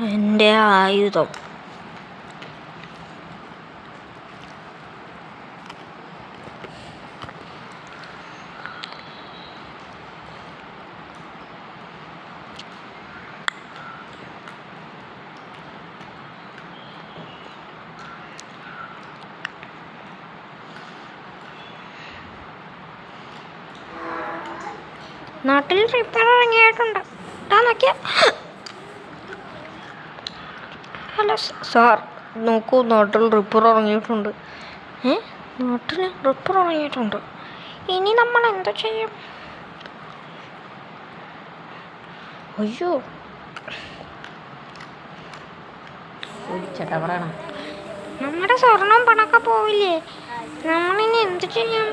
എൻ്റെ ആയുധം. നാട്ടിൽ റിപ്പയർ ഇറങ്ങിയിട്ടുണ്ട്. ഹലോ സാർ, നോക്കൂ, നാട്ടിൽ റിപ്പയർ ഇറങ്ങിയിട്ടുണ്ട്. നാട്ടിൽ റിപ്പയർ ഇറങ്ങിയിട്ടുണ്ട്. ഇനി നമ്മൾ എന്താ ചെയ്യും? അയ്യോ, ചേട്ടാ പറയണം. നമ്മുടെ സ്വർണം പണൊക്കെ പോവില്ലേ? നമ്മളിനി എന്ത് ചെയ്യും?